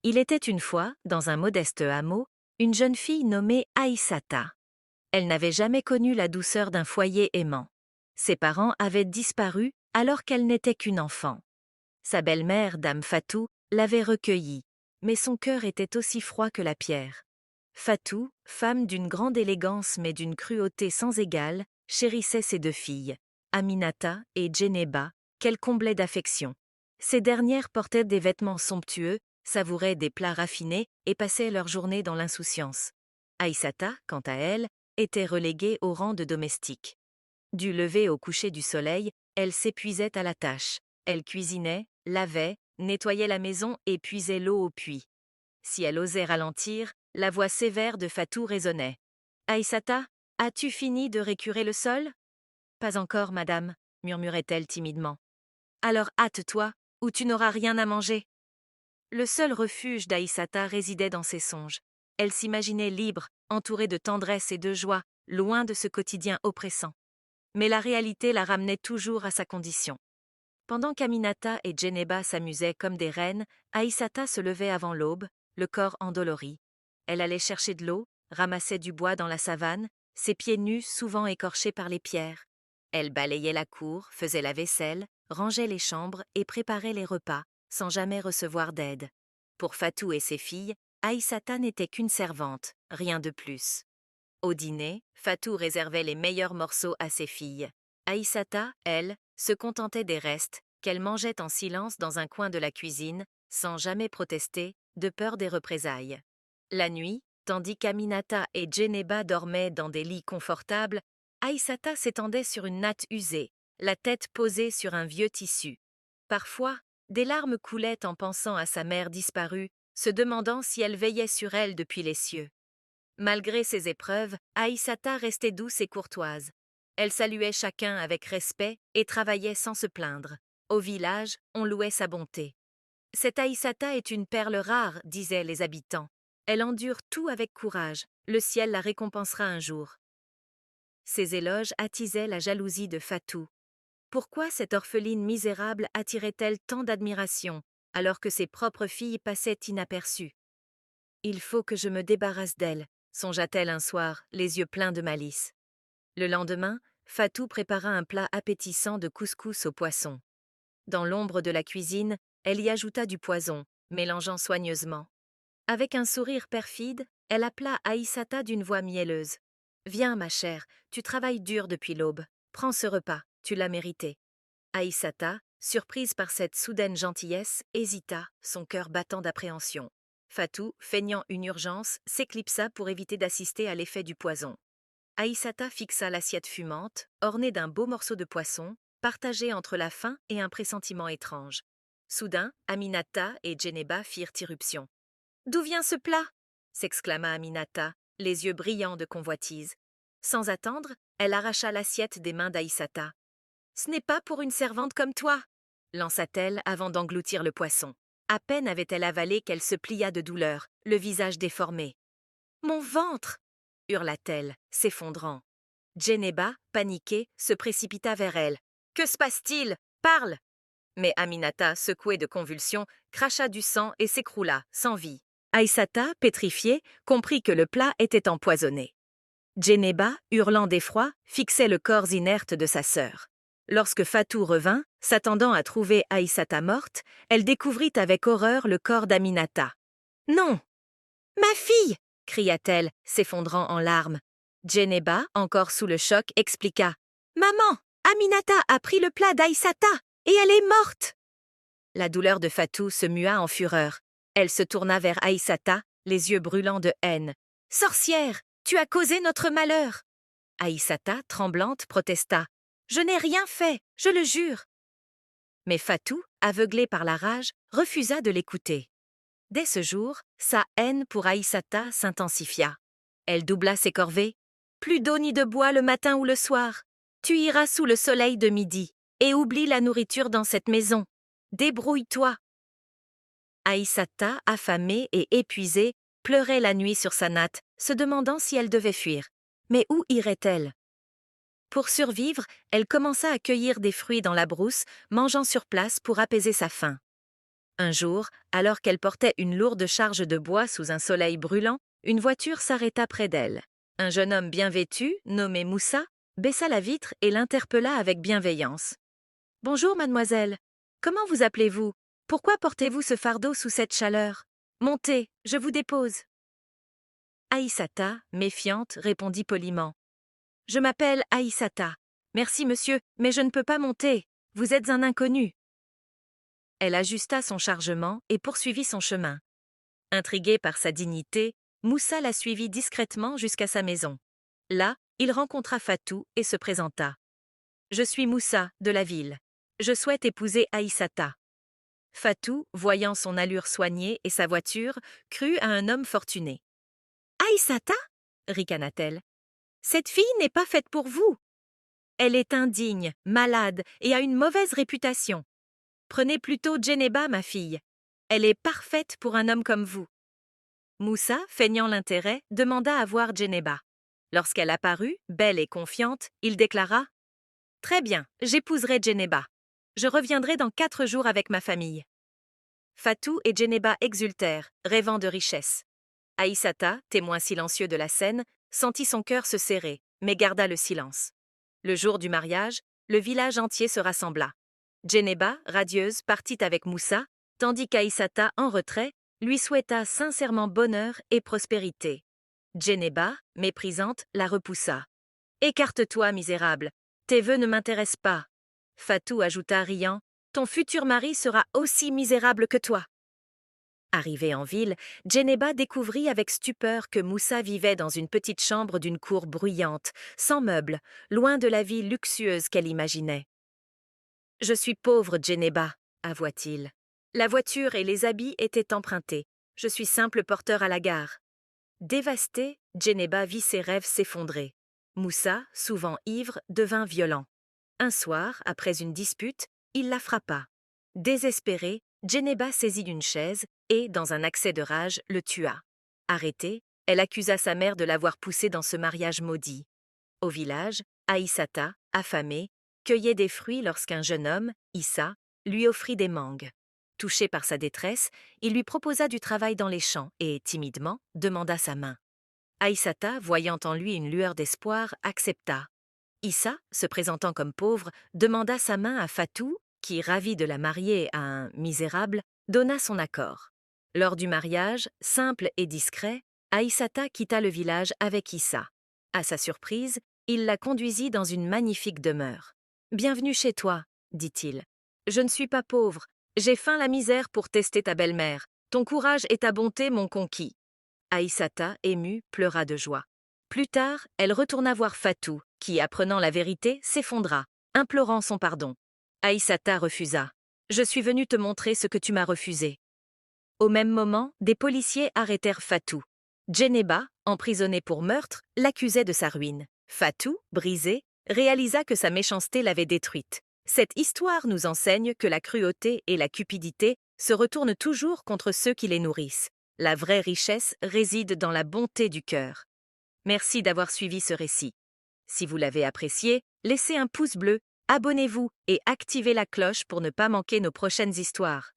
Il était une fois, dans un modeste hameau, une jeune fille nommée Aïssata. Elle n'avait jamais connu la douceur d'un foyer aimant. Ses parents avaient disparu alors qu'elle n'était qu'une enfant. Sa belle-mère, Dame Fatou, l'avait recueillie, mais son cœur était aussi froid que la pierre. Fatou, femme d'une grande élégance mais d'une cruauté sans égale, chérissait ses deux filles, Aminata et Djeneba, qu'elle comblait d'affection. Ces dernières portaient des vêtements somptueux, savouraient des plats raffinés et passaient leur journée dans l'insouciance. Aïssata, quant à elle, était reléguée au rang de domestique. Du lever au coucher du soleil, elle s'épuisait à la tâche. Elle cuisinait, lavait, nettoyait la maison et puisait l'eau au puits. Si elle osait ralentir, la voix sévère de Fatou résonnait. « Aïssata, as-tu fini de récurer le sol ?»« Pas encore, madame, » murmurait-elle timidement. « Alors hâte-toi, ou tu n'auras rien à manger. » Le seul refuge d'Aïssata résidait dans ses songes. Elle s'imaginait libre, entourée de tendresse et de joie, loin de ce quotidien oppressant. Mais la réalité la ramenait toujours à sa condition. Pendant qu'Aminata et Djeneba s'amusaient comme des reines, Aïssata se levait avant l'aube, le corps endolori. Elle allait chercher de l'eau, ramassait du bois dans la savane, ses pieds nus souvent écorchés par les pierres. Elle balayait la cour, faisait la vaisselle, rangeait les chambres et préparait les repas, sans jamais recevoir d'aide. Pour Fatou et ses filles, Aïssata n'était qu'une servante, rien de plus. Au dîner, Fatou réservait les meilleurs morceaux à ses filles. Aïssata, elle, se contentait des restes, qu'elle mangeait en silence dans un coin de la cuisine, sans jamais protester, de peur des représailles. La nuit, tandis qu'Aminata et Djeneba dormaient dans des lits confortables, Aïssata s'étendait sur une natte usée, la tête posée sur un vieux tissu. Parfois, des larmes coulaient en pensant à sa mère disparue, se demandant si elle veillait sur elle depuis les cieux. Malgré ces épreuves, Aïssata restait douce et courtoise. Elle saluait chacun avec respect et travaillait sans se plaindre. Au village, on louait sa bonté. « Cette Aïssata est une perle rare », disaient les habitants. « Elle endure tout avec courage. Le ciel la récompensera un jour. » Ces éloges attisaient la jalousie de Fatou. Pourquoi cette orpheline misérable attirait-elle tant d'admiration, alors que ses propres filles passaient inaperçues ? « Il faut que je me débarrasse d'elle », songea-t-elle un soir, les yeux pleins de malice. Le lendemain, Fatou prépara un plat appétissant de couscous au poisson. Dans l'ombre de la cuisine, elle y ajouta du poison, mélangeant soigneusement. Avec un sourire perfide, elle appela Aïssata d'une voix mielleuse. « Viens, ma chère, tu travailles dur depuis l'aube. Prends ce repas, tu l'as mérité. » Aïssata, surprise par cette soudaine gentillesse, hésita, son cœur battant d'appréhension. Fatou, feignant une urgence, s'éclipsa pour éviter d'assister à l'effet du poison. Aïssata fixa l'assiette fumante, ornée d'un beau morceau de poisson, partagé entre la faim et un pressentiment étrange. Soudain, Aminata et Djeneba firent irruption. « D'où vient ce plat » s'exclama Aminata, les yeux brillants de convoitise. Sans attendre, elle arracha l'assiette des mains d'Aïssata. « Ce n'est pas pour une servante comme toi » lança-t-elle avant d'engloutir le poisson. À peine avait-elle avalé qu'elle se plia de douleur, le visage déformé. « Mon ventre » hurla-t-elle, s'effondrant. Djeneba, paniquée, se précipita vers elle. « Que se passe-t-il ? Parle !» Mais Aminata, secouée de convulsions, cracha du sang et s'écroula, sans vie. Aïssata, pétrifiée, comprit que le plat était empoisonné. Djeneba, hurlant d'effroi, fixait le corps inerte de sa sœur. Lorsque Fatou revint, s'attendant à trouver Aïssata morte, elle découvrit avec horreur le corps d'Aminata. « Non !»« Ma fille !» cria-t-elle, s'effondrant en larmes. Djeneba, encore sous le choc, expliqua. « Maman, Aminata a pris le plat d'Aïssata et elle est morte !» La douleur de Fatou se mua en fureur. Elle se tourna vers Aïssata, les yeux brûlants de haine. « Sorcière, tu as causé notre malheur !» Aïssata, tremblante, protesta. « Je n'ai rien fait, je le jure !» Mais Fatou, aveuglée par la rage, refusa de l'écouter. Dès ce jour, sa haine pour Aïssata s'intensifia. Elle doubla ses corvées. « Plus d'eau ni de bois le matin ou le soir. Tu iras sous le soleil de midi et oublie la nourriture dans cette maison. Débrouille-toi !» Aïssata, affamée et épuisée, pleurait la nuit sur sa natte, se demandant si elle devait fuir. Mais où irait-elle ? Pour survivre, elle commença à cueillir des fruits dans la brousse, mangeant sur place pour apaiser sa faim. Un jour, alors qu'elle portait une lourde charge de bois sous un soleil brûlant, une voiture s'arrêta près d'elle. Un jeune homme bien vêtu, nommé Moussa, baissa la vitre et l'interpella avec bienveillance. « Bonjour, mademoiselle. Comment vous appelez-vous? Pourquoi portez-vous ce fardeau sous cette chaleur? Montez, je vous dépose. » Aïssata, méfiante, répondit poliment. « Je m'appelle Aïssata. Merci, monsieur, mais je ne peux pas monter. Vous êtes un inconnu. » Elle ajusta son chargement et poursuivit son chemin. Intrigué par sa dignité, Moussa la suivit discrètement jusqu'à sa maison. Là, il rencontra Fatou et se présenta. « Je suis Moussa, de la ville. Je souhaite épouser Aïssata. » Fatou, voyant son allure soignée et sa voiture, crut à un homme fortuné. « Aïssata » ricana-t-elle. « Cette fille n'est pas faite pour vous. Elle est indigne, malade et a une mauvaise réputation. Prenez plutôt Djeneba, ma fille. Elle est parfaite pour un homme comme vous. » Moussa, feignant l'intérêt, demanda à voir Djeneba. Lorsqu'elle apparut, belle et confiante, il déclara « Très bien, j'épouserai Djeneba. Je reviendrai dans 4 jours avec ma famille. » Fatou et Djeneba exultèrent, rêvant de richesse. Aïssata, témoin silencieux de la scène, sentit son cœur se serrer, mais garda le silence. Le jour du mariage, le village entier se rassembla. Djeneba, radieuse, partit avec Moussa, tandis qu'Aïssata, en retrait, lui souhaita sincèrement bonheur et prospérité. Djeneba, méprisante, la repoussa. « Écarte-toi, misérable. Tes vœux ne m'intéressent pas. » Fatou ajouta riant. « Ton futur mari sera aussi misérable que toi. » Arrivée en ville, Djeneba découvrit avec stupeur que Moussa vivait dans une petite chambre d'une cour bruyante, sans meubles, loin de la vie luxueuse qu'elle imaginait. « Je suis pauvre, Djeneba, » avoua-t-il. « La voiture et les habits étaient empruntés. Je suis simple porteur à la gare. » Dévastée, Djeneba vit ses rêves s'effondrer. Moussa, souvent ivre, devint violent. Un soir, après une dispute, il la frappa. Désespérée, Djeneba saisit une chaise et, dans un accès de rage, le tua. Arrêtée, elle accusa sa mère de l'avoir poussée dans ce mariage maudit. Au village, Aïssata, affamée, cueillait des fruits lorsqu'un jeune homme, Issa, lui offrit des mangues. Touché par sa détresse, il lui proposa du travail dans les champs et, timidement, demanda sa main. Aïssata, voyant en lui une lueur d'espoir, accepta. Issa, se présentant comme pauvre, demanda sa main à Fatou, qui, ravi de la marier à un misérable, donna son accord. Lors du mariage, simple et discret, Aïssata quitta le village avec Issa. À sa surprise, il la conduisit dans une magnifique demeure. « Bienvenue chez toi, » dit-il. « Je ne suis pas pauvre. J'ai feint la misère pour tester ta belle-mère. Ton courage et ta bonté m'ont conquis. » Aïssata, émue, pleura de joie. Plus tard, elle retourna voir Fatou, qui, apprenant la vérité, s'effondra, implorant son pardon. Aïssata refusa. « Je suis venue te montrer ce que tu m'as refusé. » Au même moment, des policiers arrêtèrent Fatou. Djeneba, emprisonnée pour meurtre, l'accusait de sa ruine. Fatou, brisée, réalisa que sa méchanceté l'avait détruite. Cette histoire nous enseigne que la cruauté et la cupidité se retournent toujours contre ceux qui les nourrissent. La vraie richesse réside dans la bonté du cœur. Merci d'avoir suivi ce récit. Si vous l'avez apprécié, laissez un pouce bleu, abonnez-vous et activez la cloche pour ne pas manquer nos prochaines histoires.